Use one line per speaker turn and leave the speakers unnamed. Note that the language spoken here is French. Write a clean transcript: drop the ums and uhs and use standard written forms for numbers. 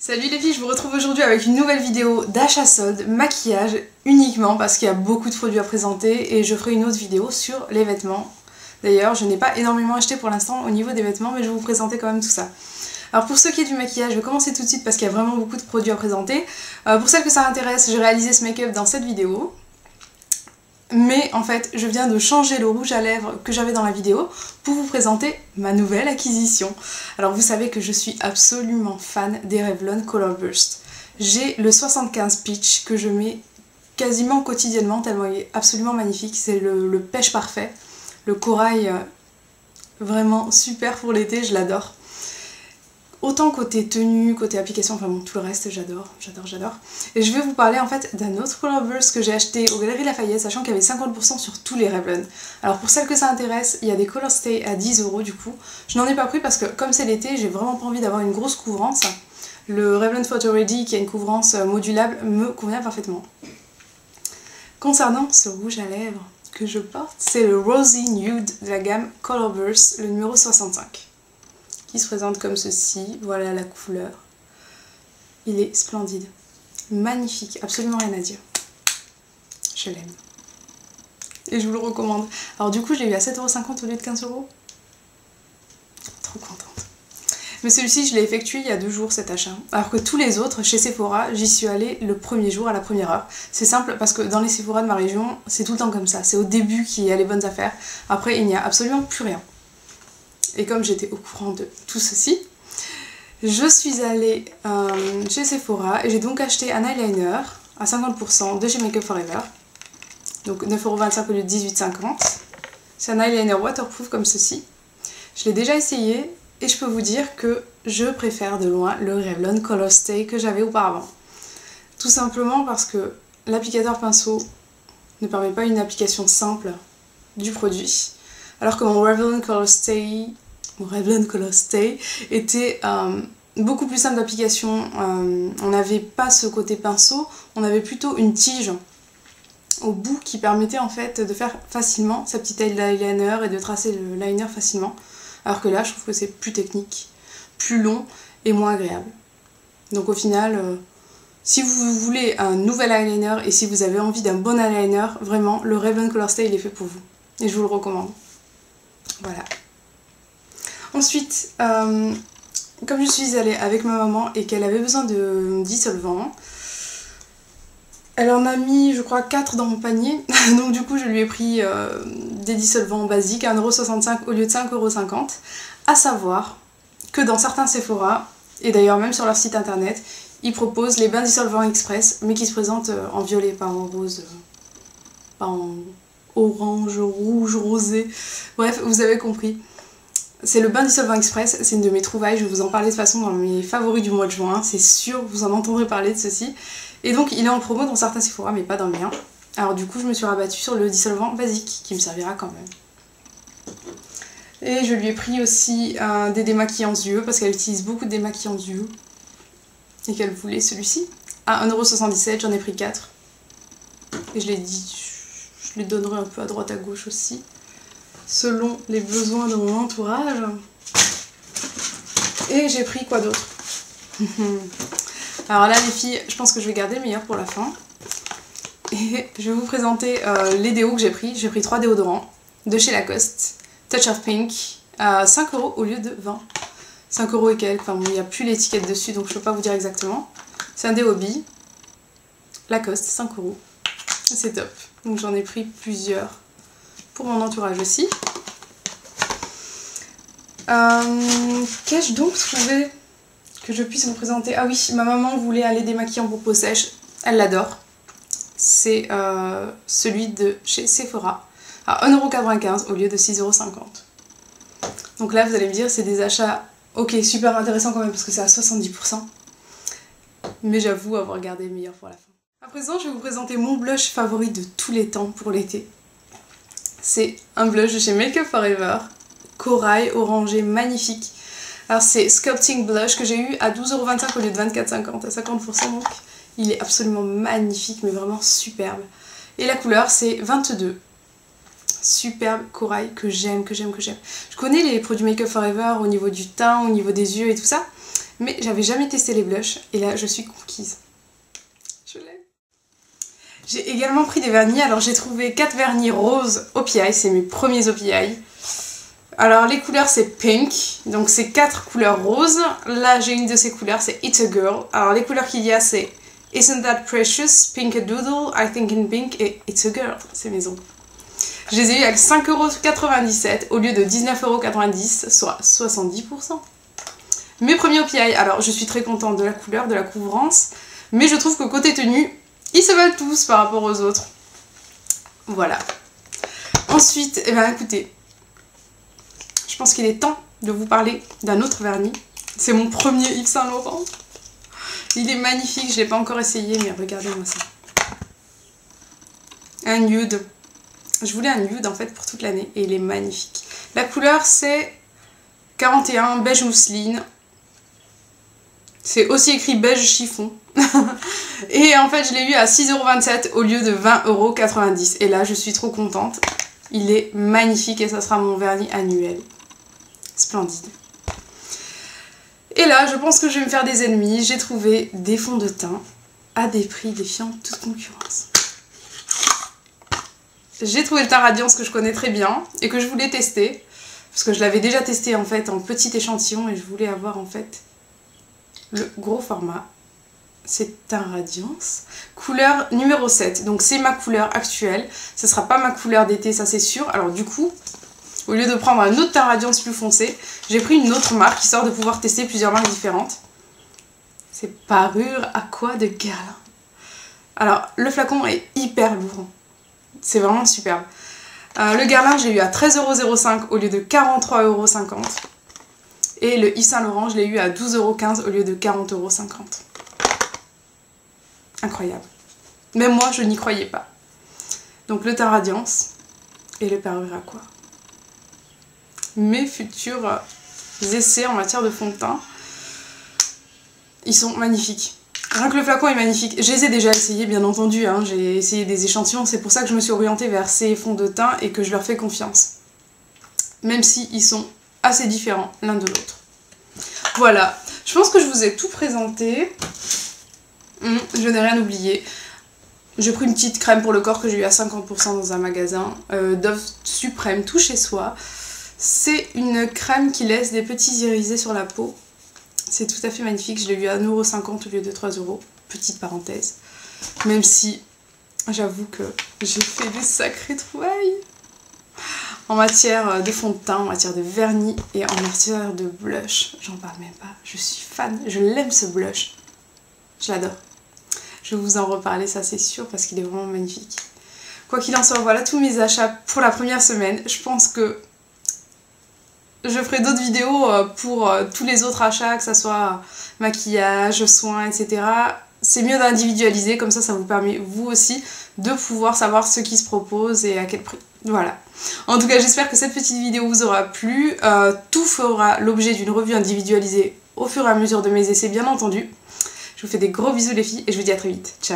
Salut les filles, je vous retrouve aujourd'hui avec une nouvelle vidéo d'achat solde, maquillage uniquement parce qu'il y a beaucoup de produits à présenter et je ferai une autre vidéo sur les vêtements. D'ailleurs, je n'ai pas énormément acheté pour l'instant au niveau des vêtements mais je vais vous présenter quand même tout ça. Alors pour ce qui est du maquillage, je vais commencer tout de suite parce qu'il y a vraiment beaucoup de produits à présenter. Pour celles que ça intéresse, j'ai réalisé ce make-up dans cette vidéo. Mais en fait, je viens de changer le rouge à lèvres que j'avais dans la vidéo pour vous présenter ma nouvelle acquisition. Alors vous savez que je suis absolument fan des Revlon Color Burst. J'ai le 75 Peach que je mets quasiment quotidiennement tellement il est absolument magnifique. C'est le pêche parfait, le corail vraiment super pour l'été, je l'adore. Autant côté tenue, côté application, enfin bon, tout le reste, j'adore. Et je vais vous parler en fait d'un autre Color Burst que j'ai acheté aux Galeries Lafayette, sachant qu'il y avait 50% sur tous les Revlon. Alors pour celles que ça intéresse, il y a des Color Stay à 10 € du coup. Je n'en ai pas pris parce que comme c'est l'été, j'ai vraiment pas envie d'avoir une grosse couvrance. Le Revlon Photo Ready qui a une couvrance modulable me convient parfaitement. Concernant ce rouge à lèvres que je porte, c'est le Rosy Nude de la gamme Color Burst, le numéro 65. Qui se présente comme ceci, voilà la couleur. Il est splendide, magnifique, absolument rien à dire. Je l'aime. Et je vous le recommande. Alors du coup je l'ai eu à 7,50 € au lieu de 15 €. Trop contente. Mais celui-ci je l'ai effectué il y a 2 jours cet achat. Alors que tous les autres, chez Sephora, j'y suis allée le premier jour à la première heure. C'est simple parce que dans les Sephora de ma région, c'est tout le temps comme ça. C'est au début qu'il y a les bonnes affaires. Après il n'y a absolument plus rien. Et comme j'étais au courant de tout ceci, je suis allée chez Sephora et j'ai donc acheté un eyeliner à 50% de chez Make Up For Ever. Donc 9,25 € au lieu de 18,50 €. C'est un eyeliner waterproof comme ceci. Je l'ai déjà essayé et je peux vous dire que je préfère de loin le Revlon Color Stay que j'avais auparavant. Tout simplement parce que l'applicateur pinceau ne permet pas une application simple du produit. Alors que mon Revlon Color Stay était beaucoup plus simple d'application. On n'avait pas ce côté pinceau, on avait plutôt une tige au bout qui permettait en fait de faire facilement sa petite eyeliner et de tracer le liner facilement. Alors que là, je trouve que c'est plus technique, plus long et moins agréable. Donc au final, si vous voulez un nouvel eyeliner et si vous avez envie d'un bon eyeliner, vraiment, le Revlon Color Stay il est fait pour vous. Et je vous le recommande. Voilà. Ensuite, comme je suis allée avec ma maman et qu'elle avait besoin de dissolvant, elle en a mis je crois 4 dans mon panier, donc du coup je lui ai pris des dissolvants basiques à 1,65 € au lieu de 5,50 €, à savoir que dans certains Sephora, et d'ailleurs même sur leur site internet, ils proposent les bains dissolvants express, mais qui se présentent en violet, pas en rose, pas en orange, rouge, rosé, bref, vous avez compris. C'est le bain dissolvant express, c'est une de mes trouvailles, je vais vous en parler de toute façon dans mes favoris du mois de juin, c'est sûr, vous en entendrez parler de ceci. Et donc il est en promo dans certains Sephora, mais pas dans le mien. Alors du coup je me suis rabattue sur le dissolvant basique, qui me servira quand même. Et je lui ai pris aussi des démaquillants yeux, parce qu'elle utilise beaucoup de démaquillants yeux. Et qu'elle voulait celui-ci. À 1,77 €, j'en ai pris 4. Et je l'ai dit, je les donnerai un peu à droite à gauche aussi, selon les besoins de mon entourage. Et j'ai pris quoi d'autre? Alors là les filles, je pense que je vais garder le meilleur pour la fin. Et je vais vous présenter les déos que j'ai pris. J'ai pris 3 déodorants de chez Lacoste. Touch of Pink à 5 € au lieu de 20. 5 € et quelques, enfin bon, il n'y a plus l'étiquette dessus donc je ne peux pas vous dire exactement. C'est un déo Hobby. Lacoste, 5 €. C'est top. Donc j'en ai pris plusieurs pour mon entourage aussi. Qu'ai-je donc trouvé que je puisse vous présenter? Ah oui, ma maman voulait un lait démaquillant pour peau sèche, elle l'adore. C'est celui de chez Sephora à 1,95 € au lieu de 6,50 €. Donc là vous allez me dire c'est des achats ok super intéressants quand même parce que c'est à 70%. Mais j'avoue avoir gardé le meilleur pour la fin. À présent je vais vous présenter mon blush favori de tous les temps pour l'été. C'est un blush de chez Make Up For Ever, corail orangé magnifique. Alors c'est Sculpting Blush que j'ai eu à 12,25 € au lieu de 24,50 €, à 50% donc. Il est absolument magnifique mais vraiment superbe. Et la couleur c'est 22. Superbe corail que j'aime. Je connais les produits Make Up For Ever au niveau du teint, au niveau des yeux et tout ça. mais j'avais jamais testé les blushs et là je suis conquise. Je l'aime. J'ai également pris des vernis, alors j'ai trouvé 4 vernis roses OPI, c'est mes premiers OPI. Alors les couleurs c'est pink, donc c'est 4 couleurs roses. Là j'ai une de ces couleurs, c'est It's a Girl. Alors les couleurs qu'il y a c'est Isn't That Precious, Pink a Doodle, I Think in Pink et It's a Girl, c'est mes ongles. Je les ai eu avec 5,97€ au lieu de 19,90€, soit 70%. Mes premiers OPI, alors je suis très contente de la couleur, de la couvrance, mais je trouve que côté tenue, ils se valent tous par rapport aux autres. Voilà. Ensuite, eh ben écoutez, je pense qu'il est temps de vous parler d'un autre vernis. C'est mon premier Yves Saint Laurent. Il est magnifique, je ne l'ai pas encore essayé, mais regardez-moi ça. Un nude. Je voulais un nude en fait pour toute l'année et il est magnifique. La couleur c'est 41 beige mousseline. C'est aussi écrit beige chiffon. Et en fait je l'ai eu à 6,27€ au lieu de 20,90€. Et là je suis trop contente. Il est magnifique et ça sera mon vernis annuel. Splendide. Et là je pense que je vais me faire des ennemis. J'ai trouvé des fonds de teint à des prix défiant toute concurrence. J'ai trouvé le teint Radiance que je connais très bien et que je voulais tester. Parce que je l'avais déjà testé en fait en petit échantillon et je voulais avoir en fait le gros format. C'est teint Radiance. Couleur numéro 7. Donc c'est ma couleur actuelle. Ce sera pas ma couleur d'été, ça c'est sûr. Alors du coup, au lieu de prendre un autre teint Radiance plus foncé, j'ai pris une autre marque histoire de pouvoir tester plusieurs marques différentes. C'est Parure Aqua de Guerlain. Alors le flacon est hyper lourd. C'est vraiment superbe. Le Guerlain, je l'ai eu à 13,05€ au lieu de 43,50€. Et le Yves Saint Laurent, je l'ai eu à 12,15€ au lieu de 40,50€. Incroyable. Même moi, je n'y croyais pas. Donc le teint Radiance et le Parure Aqua. Mes futurs essais en matière de fond de teint, ils sont magnifiques. Rien que le flacon est magnifique. Je les ai déjà essayés, bien entendu. Hein. J'ai essayé des échantillons. C'est pour ça que je me suis orientée vers ces fonds de teint et que je leur fais confiance. Même si ils sont assez différents l'un de l'autre. Voilà. Je pense que je vous ai tout présenté. Je n'ai rien oublié. J'ai pris une petite crème pour le corps que j'ai eu à 50% dans un magasin. Dove Suprême, tout chez soi. C'est une crème qui laisse des petits irisés sur la peau. C'est tout à fait magnifique, je l'ai eu à 1,50€ au lieu de 3€, petite parenthèse. Même si, j'avoue que j'ai fait des sacrées trouvailles en matière de fond de teint, en matière de vernis et en matière de blush. J'en parle même pas, je suis fan, je l'aime ce blush. Je l'adore. Je vais vous en reparler, ça c'est sûr, parce qu'il est vraiment magnifique. Quoi qu'il en soit, voilà tous mes achats pour la première semaine. Je pense que je ferai d'autres vidéos pour tous les autres achats, que ce soit maquillage, soins, etc. C'est mieux d'individualiser, comme ça, ça vous permet, vous aussi, de pouvoir savoir ce qui se propose et à quel prix. Voilà. En tout cas, j'espère que cette petite vidéo vous aura plu. Tout fera l'objet d'une revue individualisée au fur et à mesure de mes essais, bien entendu. Je vous fais des gros bisous les filles et je vous dis à très vite. Ciao.